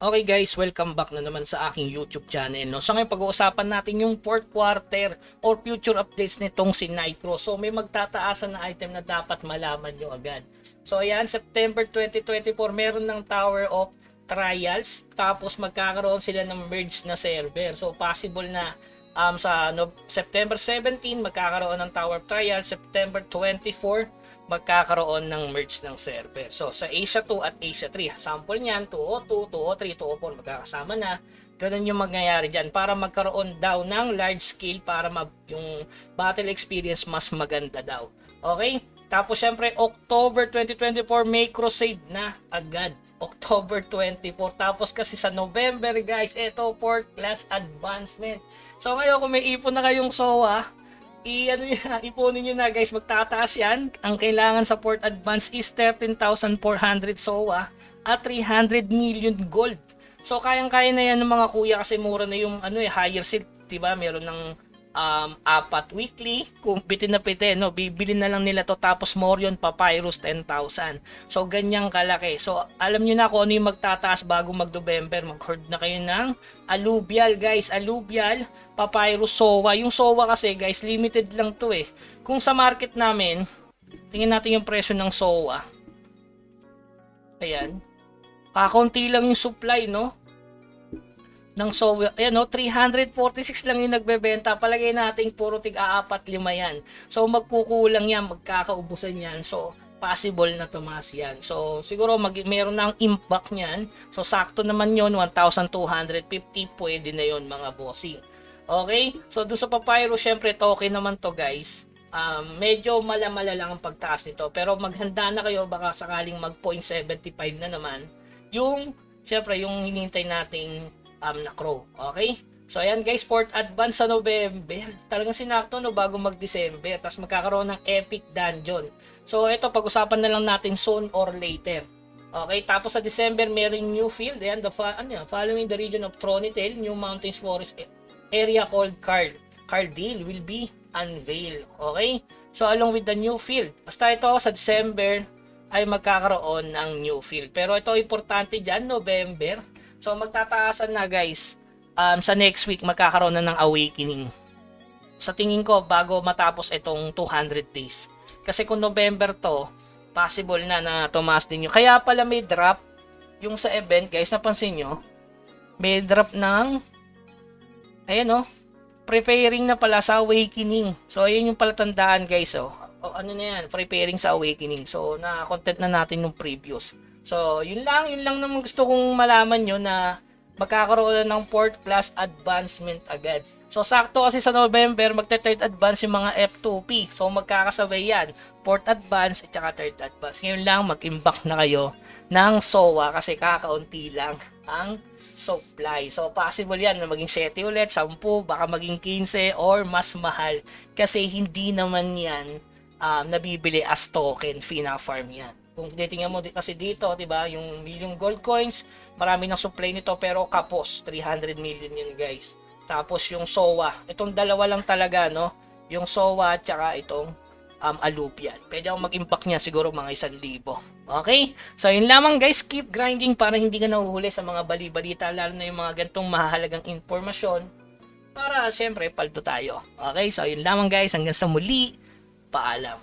Okay guys, welcome back na naman sa aking YouTube channel. No? So ngayon pag-uusapan natin yung fourth quarter or future updates nitong si Nitro. So may magtataasan na item na dapat malaman nyo agad. So ayan, September 2024 meron ng Tower of Trials. Tapos magkakaroon sila ng merge na server. So possible na September 17 magkakaroon ng Tower of Trials. September 24 magkakaroon ng merge ng server. So, sa Asia 2 at Asia 3, sample niyan, 202, 203, 204, magkakasama na. Ganun yung mangyayari dyan para magkaroon daw ng large scale para yung battle experience mas maganda daw. Okay? Tapos, syempre, October 2024, may crusade na agad. October 24. Tapos, kasi sa November, guys, ito, 4th class advancement. So, ngayon, kung may ipon na kayong SOA, ipunin nyo na guys, magtataas yan. Ang kailangan sa port advance is 13,400 SOA at 300 million gold. So kayang-kaya na yan ng mga kuya kasi mura na yung higher silk, 'di ba? Meron ng 4 weekly, kung bitin na pitin, no, bibili na lang nila to. Tapos Morion Papyrus 10,000. So ganyang kalaki. So alam niyo na kung ano yung magtataas bago mag-November. Mag-hoard na kayo ng alluvial guys, alluvial Papyrus SOA. Yung SOA kasi guys, limited lang to eh. Kung sa market namin, tingnan natin yung presyo ng SOA. Ayan. Kakunti lang yung supply, no? Ng SOA, ayan, no? 346 lang yung nagbebenta. Palagay natin puro tig-4-5 yan. So magkukulang yan, magkakaubusan yan. So possible na tumaas yan. So siguro meron na ang impact niyan. So sakto naman yon, 1,250 pwede na yon mga bossing. Okay? So doon sa Papyrus, syempre token naman to guys. Medyo mala-mala lang ang pagtaas nito. Pero maghanda na kayo, baka sakaling mag 0.75 na naman. Yung, syempre yung hinintay nating na crow. Okay? So ayan guys, port advance sa November. Talagang sinakto no bago mag-December. Tapos magkakaroon ng epic dungeon. So ito pag-usapan na lang natin soon or later. Okay, tapos sa December meron new field. Ayan, following the region of Tronitel, new mountains forest area called Cardil will be unveiled. Okay? So along with the new field. Basta ito sa December ay magkakaroon ng new field. Pero ito importante dyan, November. So magtataasan na guys, sa next week magkakaroon na ng awakening. Sa tingin ko bago matapos itong 200 days. Kasi kung November to, possible na tumaas din yun. Kaya pala may drop yung sa event guys, napansin nyo? May drop ng, ayan preparing na pala sa awakening. So ayun yung palatandaan guys. Ano na yan, preparing sa awakening. So na-content na natin nung previous. So, yun lang naman gusto kong malaman nyo na magkakaroon ng 4th class advancement agad. So, sakto kasi sa November, magta-3rd advance yung mga F2P. So, magkakasabay yan. 4th advance at saka 3rd advance. Ngayon lang, mag-imbak na kayo ng SOA kasi kakaunti lang ang supply. So, possible yan na maging 7 ulit, 10, baka maging 15 or mas mahal. Kasi hindi naman yan nabibili as token, fina-farm yan. Kung titingnan mo kasi dito, 'di ba, yung million gold coins, marami ng supply nito pero kapos, 300 million yun, guys. Tapos yung SOA, itong dalawa lang talaga, no? Yung SOA at saka itong alluvial. Pwede akong mag-impact niya siguro mga 1,000. Okay? So yun lamang guys, keep grinding para hindi ka nahuhuli sa mga bali-balita, lalo na yung mga gantong mahalagang impormasyon para syempre paldo tayo. Okay? So yun lamang guys, hanggang sa muli. Paalam.